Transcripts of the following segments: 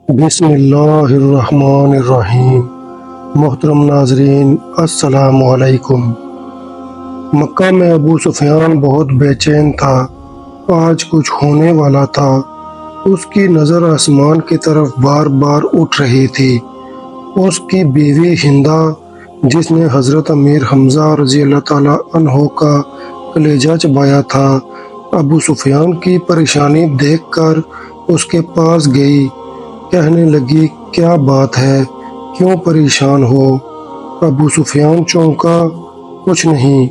بسم اللہ الرحمن الرحیم۔ محترم ناظرین، السلام علیکم۔ مکہ میں ابو سفیان بہت بے چین تھا۔ آج کچھ ہونے والا تھا۔ اس کی نظر آسمان کی طرف بار بار اٹھ رہی تھی۔ اس کی بیوی ہندہ، جس نے حضرت امیر حمزہ رضی اللہ تعالیٰ عنہ کا کلیجہ چبایا تھا، ابو سفیان کی پریشانی دیکھ کر اس کے پاس گئی۔ کہنے لگی، کیا بات ہے، کیوں پریشان ہو؟ ابو سفیان چونکا، کچھ نہیں،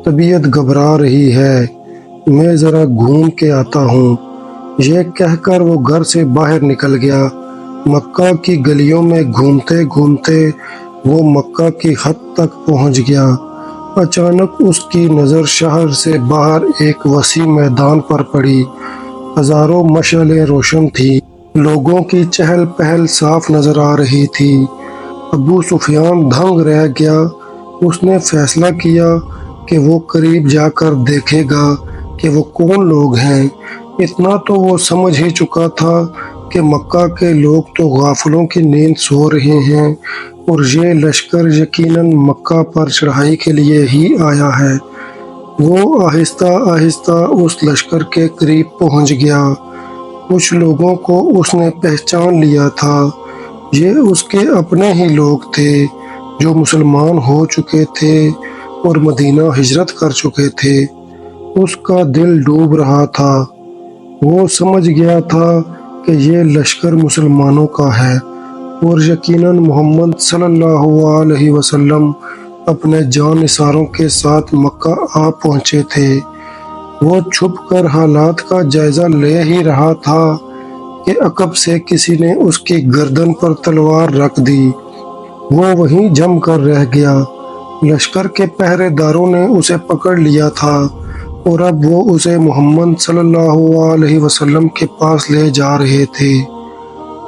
طبیعت گھبرا رہی ہے، میں ذرا گھوم کے آتا ہوں۔ یہ کہہ کر وہ گھر سے باہر نکل گیا۔ مکہ کی گلیوں میں گھومتے گھومتے وہ مکہ کی حد تک پہنچ گیا۔ اچانک اس کی نظر شہر سے باہر ایک وسیع میدان پر پڑی۔ ہزاروں مشعلیں روشن تھیں، لوگوں کی چہل پہل صاف نظر آ رہی تھی۔ ابو سفیان دھنگ رہ گیا۔ اس نے فیصلہ کیا کہ وہ قریب جا کر دیکھے گا کہ وہ کون لوگ ہیں۔ اتنا تو وہ سمجھ ہی چکا تھا کہ مکہ کے لوگ تو غافلوں کی نیند سو رہے ہیں اور یہ لشکر یقیناً مکہ پر چڑھائی کے لیے ہی آیا ہے۔ وہ آہستہ آہستہ اس لشکر کے قریب پہنچ گیا۔ کچھ لوگوں کو اس نے پہچان لیا تھا۔ یہ اس کے اپنے ہی لوگ تھے جو مسلمان ہو چکے تھے اور مدینہ ہجرت کر چکے تھے۔ اس کا دل ڈوب رہا تھا۔ وہ سمجھ گیا تھا کہ یہ لشکر مسلمانوں کا ہے اور یقیناً محمد صلی اللہ علیہ وسلم اپنے جان نثاروں کے ساتھ مکہ آ پہنچے تھے۔ وہ چھپ کر حالات کا جائزہ لے ہی رہا تھا کہ عقب سے کسی نے اس کی گردن پر تلوار رکھ دی۔ وہ وہیں جم کر رہ گیا۔ لشکر کے پہرے داروں نے اسے پکڑ لیا تھا اور اب وہ اسے محمد صلی اللہ علیہ وسلم کے پاس لے جا رہے تھے۔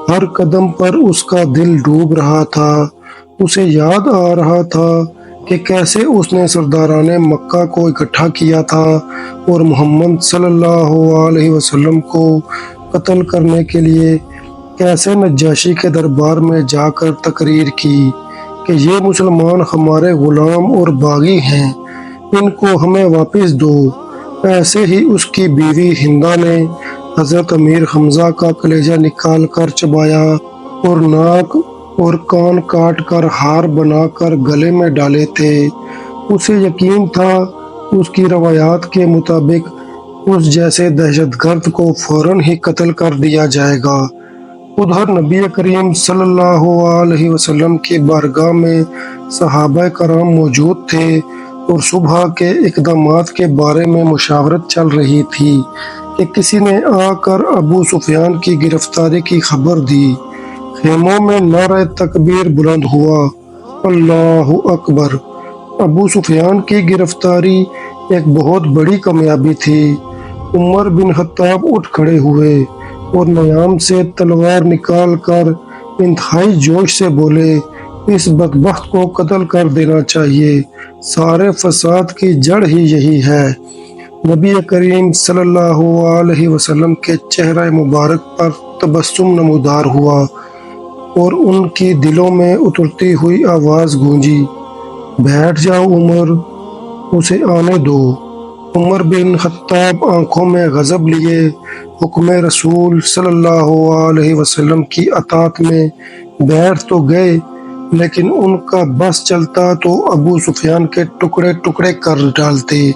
ہر قدم پر اس کا دل ڈوب رہا تھا۔ اسے یاد آ رہا تھا کہ کیسے اس نے سرداران مکہ کو اکٹھا کیا تھا اور محمد صلی اللہ علیہ وسلم کو قتل کرنے کے لیے کیسے نجاشی کے دربار میں جا کر تقریر کی کہ یہ مسلمان ہمارے غلام اور باغی ہیں، ان کو ہمیں واپس دو۔ ایسے ہی اس کی بیوی ہندہ نے حضرت امیر حمزہ کا کلیجہ نکال کر چبایا اور ناک اور کان کاٹ کر ہار بنا کر گلے میں ڈالے تھے۔ اسے یقین تھا اس کی روایات کے مطابق اس جیسے دہشت گرد کو فوراً ہی قتل کر دیا جائے گا۔ ادھر نبی کریم صلی اللہ علیہ وسلم کی بارگاہ میں صحابہ کرام موجود تھے اور صبح کے اقدامات کے بارے میں مشاورت چل رہی تھی کہ کسی نے آ کر ابو سفیان کی گرفتاری کی خبر دی۔ خیموں میں نعرہ تکبیر بلند ہوا، اللہ اکبر! ابو سفیان کی گرفتاری ایک بہت بڑی کامیابی تھی۔ عمر بن خطاب اٹھ کھڑے ہوئے اور نیام سے تلوار نکال کر انتہائی جوش سے بولے، اس بدبخت کو قتل کر دینا چاہیے، سارے فساد کی جڑ ہی یہی ہے۔ نبی کریم صلی اللہ علیہ وسلم کے چہرہ مبارک پر تبسم نمودار ہوا اور ان کی دلوں میں اترتی ہوئی آواز گونجی، بیٹھ جاؤ عمر، اسے آنے دو۔ عمر بن خطاب آنکھوں میں غضب لیے حکم رسول صلی اللہ علیہ وسلم کی اطاعت میں بیٹھ تو گئے، لیکن ان کا بس چلتا تو ابو سفیان کے ٹکڑے ٹکڑے کر ڈالتے۔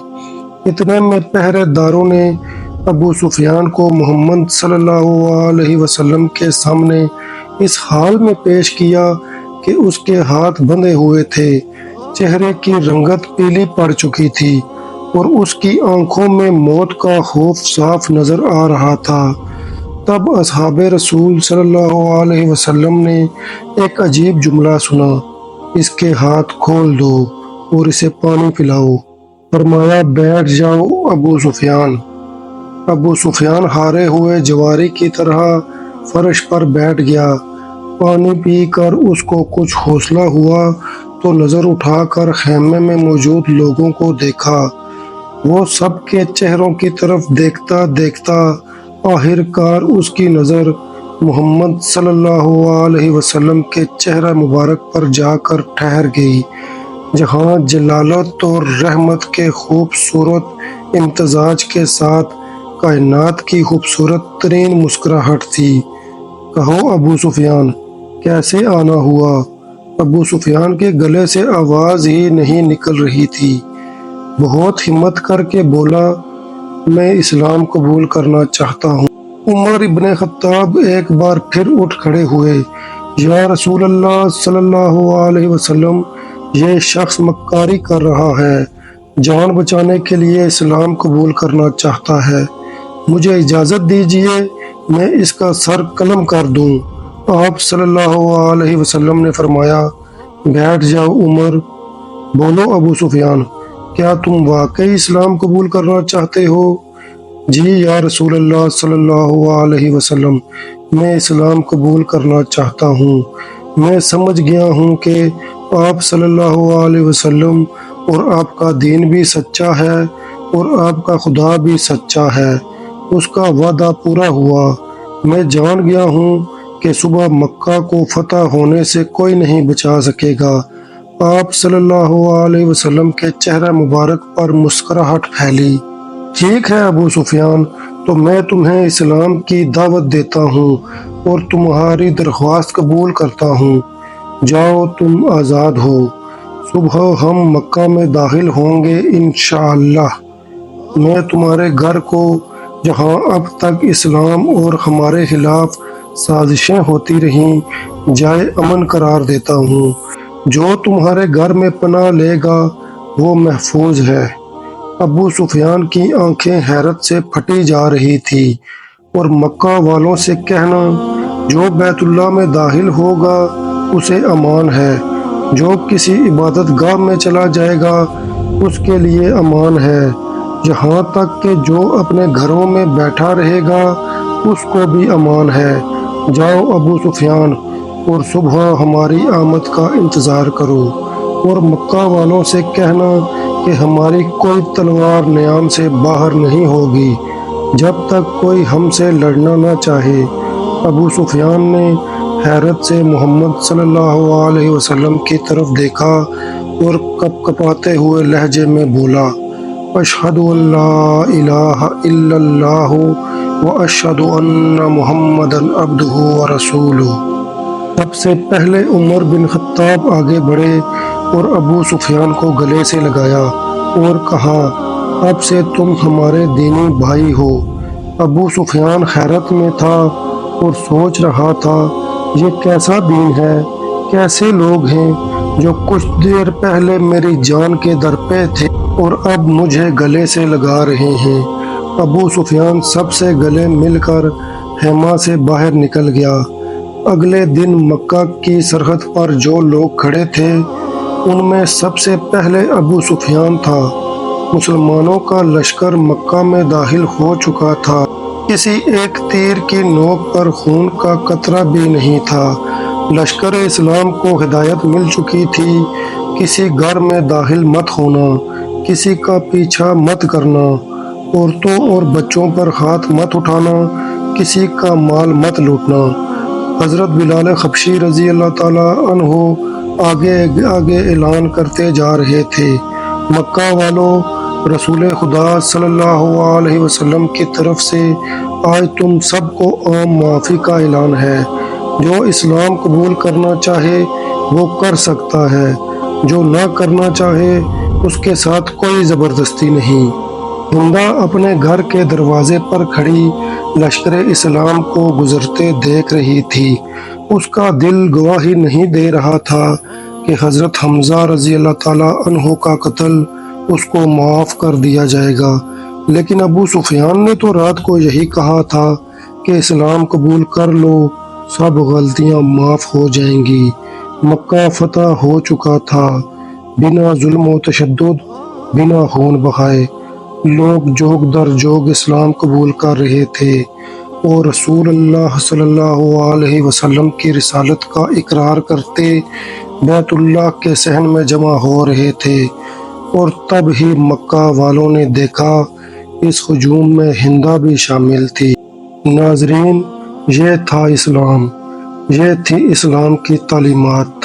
اتنے میں پہرے داروں نے ابو سفیان کو محمد صلی اللہ علیہ وسلم کے سامنے اس حال میں پیش کیا کہ اس کے ہاتھ بندھے ہوئے تھے، چہرے کی رنگت پیلی پڑ چکی تھی اور اس کی آنکھوں میں موت کا خوف صاف نظر آ رہا تھا۔ تب اصحاب رسول صلی اللہ علیہ وسلم نے ایک عجیب جملہ سنا، اس کے ہاتھ کھول دو اور اسے پانی پلاؤ۔ فرمایا، بیٹھ جاؤ ابو سفیان۔ ابو سفیان ہارے ہوئے جواری کی طرح فرش پر بیٹھ گیا۔ پانی پی کر اس کو کچھ حوصلہ ہوا تو نظر اٹھا کر خیمے میں موجود لوگوں کو دیکھا۔ وہ سب کے چہروں کی طرف دیکھتا دیکھتا آخر کار اس کی نظر محمد صلی اللہ علیہ وسلم کے چہرہ مبارک پر جا کر ٹھہر گئی، جہاں جلالت اور رحمت کے خوبصورت امتزاج کے ساتھ کائنات کی خوبصورت ترین مسکراہٹ تھی۔ کہو ابو سفیان، کیسے آنا ہوا؟ ابو سفیان کے گلے سے آواز ہی نہیں نکل رہی تھی۔ بہت ہمت کر کے بولا، میں اسلام قبول کرنا چاہتا ہوں۔ عمر ابن خطاب ایک بار پھر اٹھ کھڑے ہوئے۔ یا رسول اللہ صلی اللہ علیہ وسلم، یہ شخص مکاری کر رہا ہے، جان بچانے کے لیے اسلام قبول کرنا چاہتا ہے، مجھے اجازت دیجیے میں اس کا سر قلم کر دوں۔ آپ صلی اللہ علیہ وسلم نے فرمایا، بیٹھ جاؤ عمر۔ بولو ابو سفیان، کیا تم واقعی اسلام قبول کرنا چاہتے ہو؟ جی یا رسول اللہ صلی اللہ علیہ وسلم، میں اسلام قبول کرنا چاہتا ہوں۔ میں سمجھ گیا ہوں کہ آپ صلی اللہ علیہ وسلم اور آپ کا دین بھی سچا ہے اور آپ کا خدا بھی سچا ہے، اس کا وعدہ پورا ہوا۔ میں جان گیا ہوں کہ صبح مکہ کو فتح ہونے سے کوئی نہیں بچا سکے گا۔ آپ صلی اللہ علیہ وسلم کے چہرہ مبارک پر مسکراہٹ پھیلی۔ ٹھیک ہے ابو سفیان، تو میں تمہیں اسلام کی دعوت دیتا ہوں اور تمہاری درخواست قبول کرتا ہوں۔ جاؤ، تم آزاد ہو۔ صبح ہم مکہ میں داخل ہوں گے انشاءاللہ۔ میں تمہارے گھر کو، جہاں اب تک اسلام اور ہمارے خلاف سازشیں ہوتی رہیں، جائے امن قرار دیتا ہوں۔ جو تمہارے گھر میں پناہ لے گا وہ محفوظ ہے۔ ابو سفیان کی آنکھیں حیرت سے پھٹی جا رہی تھی، اور مکہ والوں سے کہنا، جو بیت اللہ میں داخل ہوگا اسے امان ہے، جو کسی عبادت گاہ میں چلا جائے گا اس کے لیے امان ہے، یہاں تک کہ جو اپنے گھروں میں بیٹھا رہے گا اس کو بھی امان ہے۔ جاؤ ابو سفیان، اور صبح ہماری آمد کا انتظار کرو، اور مکہ والوں سے کہنا کہ ہماری کوئی تلوار نیام سے باہر نہیں ہوگی جب تک کوئی ہم سے لڑنا نہ چاہے۔ ابو سفیان نے حیرت سے محمد صلی اللہ علیہ وسلم کی طرف دیکھا اور کپ کپاتے ہوئے لہجے میں بولا، اشہد ان لا الہ الا اللہ واشہد ان محمدًا عبدہ ورسولہ۔ سب سے پہلے عمر بن خطاب آگے بڑھے اور ابو سفیان کو گلے سے لگایا اور کہا، اب سے تم ہمارے دینی بھائی ہو۔ ابو سفیان حیرت میں تھا اور سوچ رہا تھا، یہ کیسا دین ہے، کیسے لوگ ہیں جو کچھ دیر پہلے میری جان کے در پہ تھے اور اب مجھے گلے سے لگا رہے ہیں۔ ابو سفیان سب سے گلے مل کر خیمہ سے باہر نکل گیا۔ اگلے دن مکہ کی سرحد پر جو لوگ کھڑے تھے ان میں سب سے پہلے ابو سفیان تھا۔ مسلمانوں کا لشکر مکہ میں داخل ہو چکا تھا، کسی ایک تیر کی نوک پر خون کا قطرہ بھی نہیں تھا۔ لشکر اسلام کو ہدایت مل چکی تھی، کسی گھر میں داخل مت ہونا، کسی کا پیچھا مت کرنا، عورتوں اور بچوں پر ہاتھ مت اٹھانا، کسی کا مال مت لوٹنا۔ حضرت بلال حبشی رضی اللہ تعالیٰ عنہ آگے آگے اعلان کرتے جا رہے تھے، مکہ والوں، رسول خدا صلی اللہ علیہ وسلم کی طرف سے آج تم سب کو عام معافی کا اعلان ہے۔ جو اسلام قبول کرنا چاہے وہ کر سکتا ہے، جو نہ کرنا چاہے اس کے ساتھ کوئی زبردستی نہیں۔ ہندا اپنے گھر کے دروازے پر کھڑی لشکر اسلام کو گزرتے دیکھ رہی تھی۔ اس کا دل گواہی نہیں دے رہا تھا کہ حضرت حمزہ رضی اللہ تعالیٰ عنہ کا قتل اس کو معاف کر دیا جائے گا، لیکن ابو سفیان نے تو رات کو یہی کہا تھا کہ اسلام قبول کر لو، سب غلطیاں معاف ہو جائیں گی۔ مکہ فتح ہو چکا تھا، بنا ظلم و تشدد، بنا خون بہائے لوگ جوگ در جوگ اسلام قبول کر رہے تھے اور رسول اللہ صلی اللہ علیہ وسلم کی رسالت کا اقرار کرتے بیت اللہ کے صحن میں جمع ہو رہے تھے۔ اور تب ہی مکہ والوں نے دیکھا اس ہجوم میں ہندا بھی شامل تھی۔ ناظرین، یہ تھا اسلام، یہ تھی اسلام کی تعلیمات۔